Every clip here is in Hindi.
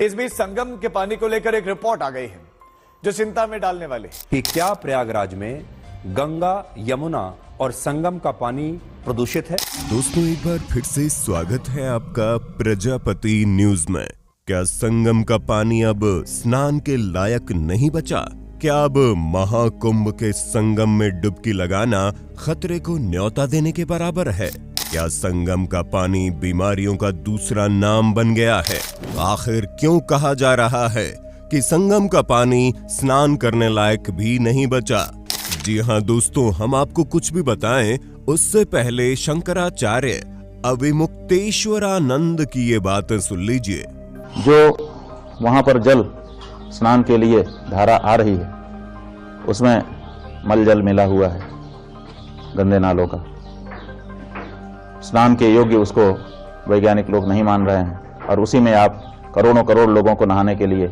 इस बीच संगम के पानी को लेकर एक रिपोर्ट आ गई है जो चिंता में डालने वाली कि क्या प्रयागराज में गंगा, यमुना और संगम का पानी प्रदूषित है। दोस्तों, एक बार फिर से स्वागत है आपका प्रजापति न्यूज में। क्या संगम का पानी अब स्नान के लायक नहीं बचा? क्या अब महाकुंभ के संगम में डुबकी लगाना खतरे को न्योता देने के बराबर है? क्या संगम का पानी बीमारियों का दूसरा नाम बन गया है? आखिर क्यों कहा जा रहा है कि संगम का पानी स्नान करने लायक भी नहीं बचा? जी हाँ दोस्तों, हम आपको कुछ भी बताएं उससे पहले शंकराचार्य अविमुक्तेश्वरानंद की ये बातें सुन लीजिए। जो वहां पर जल स्नान के लिए धारा आ रही है उसमें मल जल मिला हुआ है, गंदे नालों का। स्नान के योग्य उसको वैज्ञानिक लोग नहीं मान रहे हैं और उसी में आप करोड़ों करोड़ लोगों को नहाने के लिए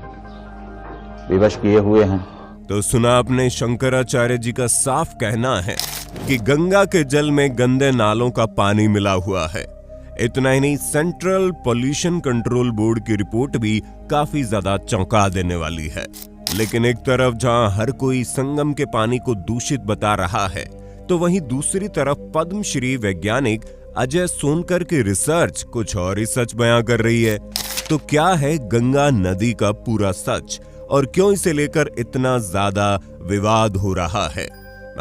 विवश किए हुए हैं। तो सुना आपने, शंकराचार्य जी का साफ कहना है कि गंगा के जल में गंदे नालों का पानी मिला हुआ है। इतना ही नहीं, सेंट्रल पोल्यूशन कंट्रोल बोर्ड की रिपोर्ट भी काफी ज्यादा चौंका देने वाली है। लेकिन एक तरफ जहां हर कोई संगम के पानी को दूषित बता रहा है, तो वहीं दूसरी तरफ पद्मश्री वैज्ञानिक अजय सोनकर की रिसर्च कुछ और ही सच बयां कर रही है। तो क्या है गंगा नदी का पूरा सच और क्यों इसे लेकर इतना ज्यादा विवाद हो रहा है?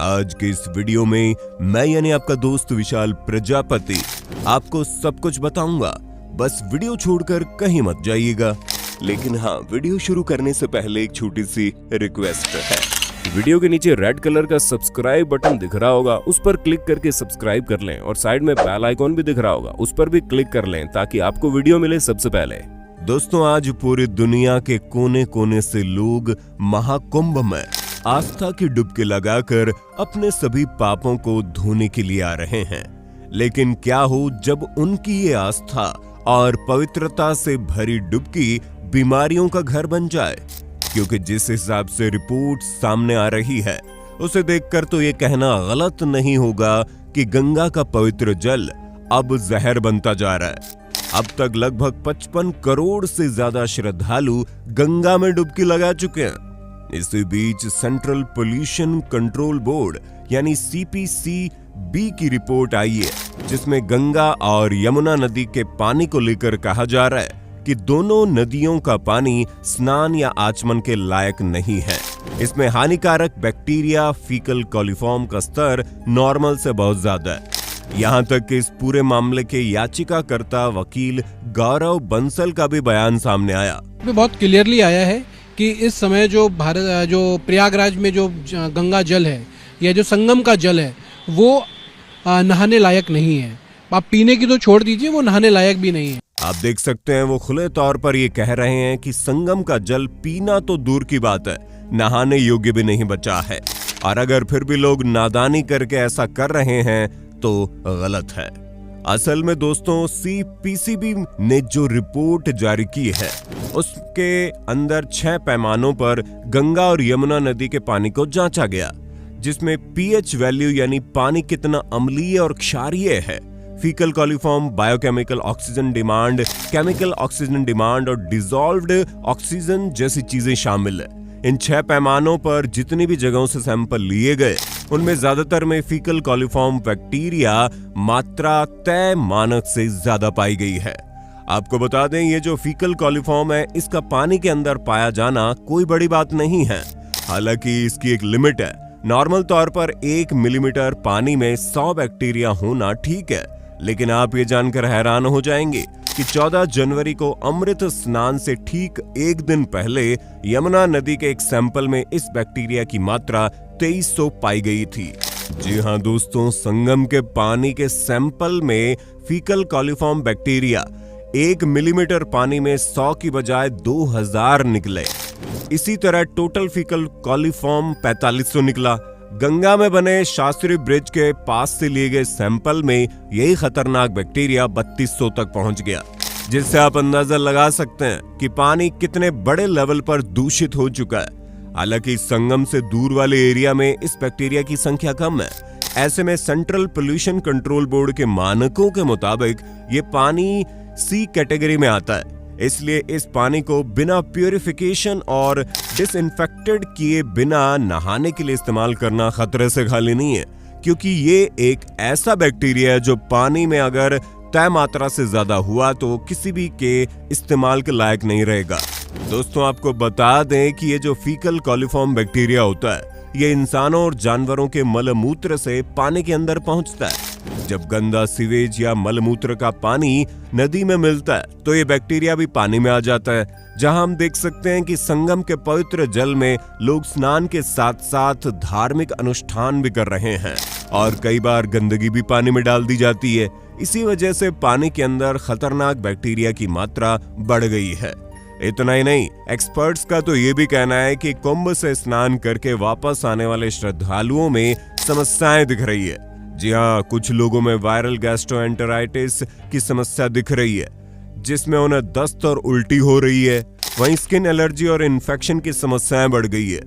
आज के इस वीडियो में मैं यानी आपका दोस्त विशाल प्रजापति आपको सब कुछ बताऊंगा। बस वीडियो छोड़कर कहीं मत जाइएगा। लेकिन हाँ, वीडियो शुरू करने से पहले एक छोटी सी रिक्वेस्ट है। वीडियो के नीचे रेड कलर का सब्सक्राइब बटन दिख रहा होगा, उस पर क्लिक करके सब्सक्राइब कर लें और साइड में बेल आइकॉन भी दिख रहा होगा, उस पर भी क्लिक कर लें ताकि आपको वीडियो मिले सबसे पहले। दोस्तों, आज पूरी दुनिया के कोने कोने से लोग महाकुंभ में आस्था की डुबकी लगाकर अपने सभी पापों को धोने के लिए आ रहे हैं। लेकिन क्या हो जब उनकी ये आस्था और पवित्रता से भरी डुबकी बीमारियों का घर बन जाए? क्योंकि जिस हिसाब से रिपोर्ट सामने आ रही है उसे देखकर तो ये कहना गलत नहीं होगा कि गंगा का पवित्र जल अब जहर बनता जा रहा है। अब तक लगभग 55 करोड़ से ज्यादा श्रद्धालु गंगा में डुबकी लगा चुके हैं। इसी बीच सेंट्रल पोल्यूशन कंट्रोल बोर्ड यानी CPCB की रिपोर्ट आई है जिसमें गंगा और यमुना नदी के पानी को लेकर कहा जा रहा है कि दोनों नदियों का पानी स्नान या आचमन के लायक नहीं है। इसमें हानिकारक बैक्टीरिया फीकल कॉलीफॉर्म का स्तर नॉर्मल से बहुत ज्यादा है। यहाँ तक कि इस पूरे मामले के याचिकाकर्ता वकील गौरव बंसल का भी बयान सामने आया। बहुत क्लियरली आया है कि इस समय जो प्रयागराज में जो गंगा जल है या जो संगम का जल है वो नहाने लायक नहीं है। आप पीने की तो छोड़ दीजिए, वो नहाने लायक भी नहीं है। आप देख सकते हैं, वो खुले तौर पर ये कह रहे हैं कि संगम का जल पीना तो दूर की बात है, नहाने योग्य भी नहीं बचा है। और अगर फिर भी लोग नादानी करके ऐसा कर रहे हैं तो गलत है। असल में दोस्तों, CPCB ने जो रिपोर्ट जारी की है उसके अंदर 6 पैमानों पर गंगा और यमुना नदी के पानी को जांचा गया, जिसमें pH वैल्यू यानी पानी कितना अम्लीय और क्षारीय है, faecal coliform, biochemical oxygen demand, chemical oxygen demand और डिसॉल्व्ड ऑक्सीजन जैसी चीजें शामिल है। इन 6 पैमानों पर जितनी भी जगहों से सैंपल लिए गए उनमें ज्यादातर में फीकल कॉलीफॉर्म बैक्टीरिया मात्रा तय मानक से ज्यादा पाई गई है। आपको बता दें, ये जो फीकल कॉलीफॉर्म है इसका पानी के अंदर पाया जाना कोई बड़ी बात नहीं है। हालांकि इसकी एक लिमिट है। नॉर्मल तौर पर 1 मिलीमीटर पानी में 100 बैक्टीरिया होना ठीक है। लेकिन आप ये जानकर हैरान हो जाएंगे कि 14 जनवरी को अमृत स्नान से ठीक एक दिन पहले यमुना नदी के एक सैंपल में इस बैक्टीरिया की मात्रा 2300 पाई गई थी। जी हाँ दोस्तों, संगम के पानी के सैंपल में फीकल कॉलीफॉर्म बैक्टीरिया 1 मिलीमीटर पानी में 100 की बजाय 2000 निकले। इसी तरह टोटल फीकल कॉलीफॉर्म 4500 निकला। गंगा में बने शास्त्री ब्रिज के पास से लिए गए सैंपल में यही खतरनाक बैक्टीरिया 3200 तक पहुंच गया, जिससे आप अंदाजा लगा सकते हैं कि पानी कितने बड़े लेवल पर दूषित हो चुका है। हालांकि संगम से दूर वाले एरिया में इस बैक्टीरिया की संख्या कम है। ऐसे में सेंट्रल पोल्यूशन कंट्रोल बोर्ड के मानकों के मुताबिक ये पानी C कैटेगरी में आता है। इसलिए इस पानी को बिना प्यूरिफिकेशन और डिसइंफेक्टेड किए बिना नहाने के लिए इस्तेमाल करना खतरे से खाली नहीं है, क्योंकि ये एक ऐसा बैक्टीरिया है जो पानी में अगर तय मात्रा से ज्यादा हुआ तो किसी भी के इस्तेमाल के लायक नहीं रहेगा। दोस्तों, आपको बता दें कि ये जो फीकल कॉलिफॉर्म बैक्टीरिया होता है, ये इंसानों और जानवरों के मलमूत्र से पानी के अंदर पहुंचता है। जब गंदा सीवेज या मलमूत्र का पानी नदी में मिलता है तो ये बैक्टीरिया भी पानी में आ जाता है, जहां हम देख सकते हैं कि संगम के पवित्र जल में लोग स्नान के साथ साथ धार्मिक अनुष्ठान भी कर रहे हैं और कई बार गंदगी भी पानी में डाल दी जाती है। इसी वजह से पानी के अंदर खतरनाक बैक्टीरिया की मात्रा बढ़ गई है। इतना ही नहीं, एक्सपर्ट्स का तो ये भी कहना है कि कुंभ से स्नान करके वापस आने वाले श्रद्धालुओं में समस्याएं दिख रही है। जी हाँ, कुछ लोगों में वायरल गैस्ट्रोएंटेराइटिस की समस्या दिख रही है, जिसमें उन्हें दस्त और उल्टी हो रही है। वहीं स्किन एलर्जी और इन्फेक्शन की समस्याएं बढ़ गई है।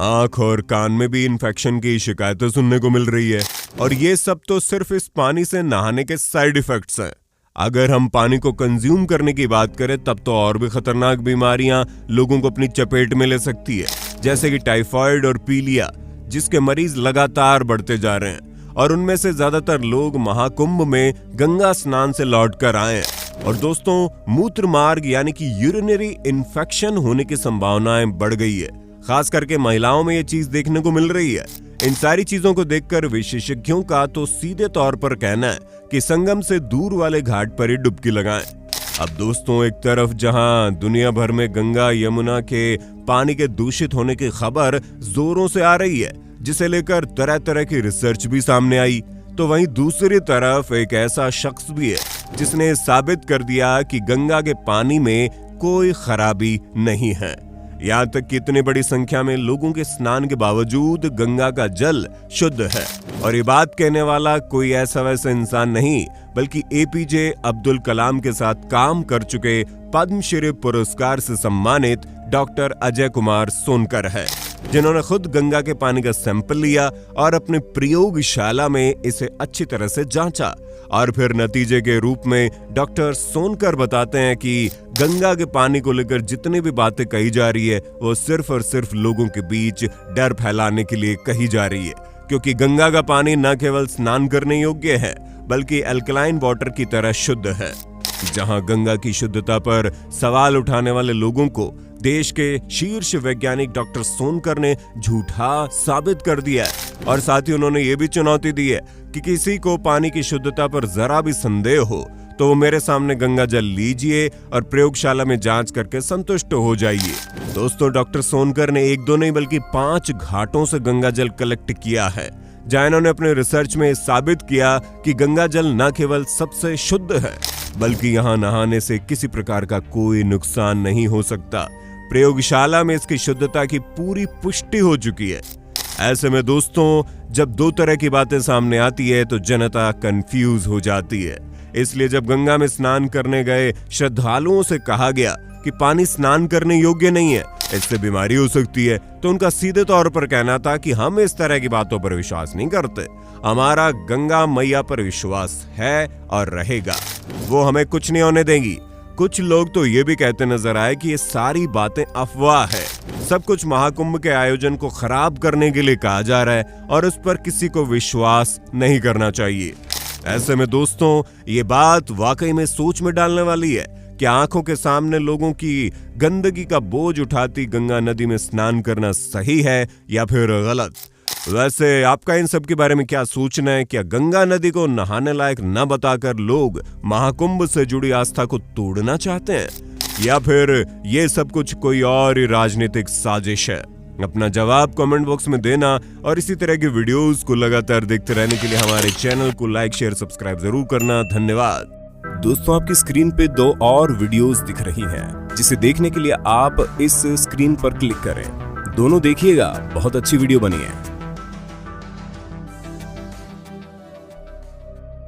आंख और कान में भी इन्फेक्शन की शिकायतें सुनने को मिल रही है। और ये सब तो सिर्फ इस पानी से नहाने के साइड इफेक्ट्स हैं। अगर हम पानी को कंज्यूम करने की बात करें तब तो और भी खतरनाक बीमारियां लोगों को अपनी चपेट में ले सकती है, जैसे कि टाइफाइड और पीलिया, जिसके मरीज लगातार बढ़ते जा रहे हैं और उनमें से ज्यादातर लोग महाकुंभ में गंगा स्नान से लौट कर आए हैं। और दोस्तों, मूत्र मार्ग यानी कि यूरिनरी इन्फेक्शन होने की संभावनाएं बढ़ गई है। खास करके महिलाओं में ये चीज देखने को मिल रही है। इन सारी चीजों को देखकर विशेषज्ञों का तो सीधे तौर पर कहना है कि संगम से दूर वाले घाट पर ही डुबकी लगाएं। अब दोस्तों, एक तरफ जहां दुनिया भर में गंगा यमुना के पानी के दूषित होने की खबर जोरों से आ रही है, जिसे लेकर तरह तरह की रिसर्च भी सामने आई, तो वहीं दूसरी तरफ एक ऐसा शख्स भी है जिसने साबित कर दिया कि गंगा के पानी में कोई खराबी नहीं है। यहाँ तक कि इतनी बड़ी संख्या में लोगों के स्नान के बावजूद गंगा का जल शुद्ध है। और ये बात कहने वाला कोई ऐसा वैसा इंसान नहीं, बल्कि एपीजे अब्दुल कलाम के साथ काम कर चुके पद्मश्री पुरस्कार से सम्मानित डॉक्टर अजय कुमार सोनकर है, जिन्होंने खुद गंगा के पानी का सैंपल लिया और अपनी प्रयोगशाला में इसे अच्छी तरह से जांचा। और फिर नतीजे के रूप में डॉक्टर सोनकर बताते हैं कि गंगा के पानी को लेकर जितनी भी बातें कही जा रही है वो सिर्फ और सिर्फ लोगों के बीच डर फैलाने के लिए कही जा रही है, क्योंकि गंगा का पानी न केवल स्नान करने योग्य है बल्कि अल्कलाइन वाटर की तरह शुद्ध है। जहां गंगा की शुद्धता पर सवाल उठाने वाले लोगों को देश के शीर्ष वैज्ञानिक डॉक्टर सोनकर ने झूठा साबित कर दिया है। और साथ ही उन्होंने ये भी चुनौती दी है कि किसी को पानी की शुद्धता पर जरा भी संदेह हो तो वो मेरे सामने गंगा जल लीजिए और प्रयोगशाला में जांच करके संतुष्ट हो जाइए। दोस्तों, डॉक्टर सोनकर ने 1-2 नहीं बल्कि 5 घाटों से गंगा जल कलेक्ट किया है, जहां इन्होंने अपने रिसर्च में साबित किया कि गंगा जल न केवल सबसे शुद्ध है बल्कि यहाँ नहाने से किसी प्रकार का कोई नुकसान नहीं हो सकता। प्रयोगशाला में इसकी शुद्धता की पूरी पुष्टि हो चुकी है। ऐसे में दोस्तों, जब 2 तरह की बातें सामने आती है तो जनता कंफ्यूज हो जाती है। इसलिए जब गंगा में स्नान करने गए श्रद्धालुओं से कहा गया कि पानी स्नान करने योग्य नहीं है, इससे बीमारी हो सकती है, तो उनका सीधे तौर पर कहना था कि हम इस तरह की बातों पर विश्वास नहीं करते, हमारा गंगा मैया पर विश्वास है और रहेगा, वो हमें कुछ नहीं होने देंगी। कुछ लोग तो ये भी कहते नजर आए कि ये सारी बातें अफवाह है, सब कुछ महाकुंभ के आयोजन को खराब करने के लिए कहा जा रहा है और उस पर किसी को विश्वास नहीं करना चाहिए। ऐसे में दोस्तों, ये बात वाकई में सोच में डालने वाली है कि आंखों के सामने लोगों की गंदगी का बोझ उठाती गंगा नदी में स्नान करना सही है या फिर गलत। वैसे आपका इन सब के बारे में क्या सोचना है? क्या गंगा नदी को नहाने लायक न बताकर लोग महाकुंभ से जुड़ी आस्था को तोड़ना चाहते हैं, या फिर ये सब कुछ कोई और राजनीतिक साजिश है? अपना जवाब कमेंट बॉक्स में देना और इसी तरह की वीडियोस को लगातार देखते रहने के लिए हमारे चैनल को लाइक, शेयर, सब्सक्राइब जरूर करना। धन्यवाद। दोस्तों, आपकी स्क्रीन पे 2 और वीडियोस दिख रही हैं, जिसे देखने के लिए आप इस स्क्रीन पर क्लिक करें। दोनों देखिएगा, बहुत अच्छी वीडियो बनी है।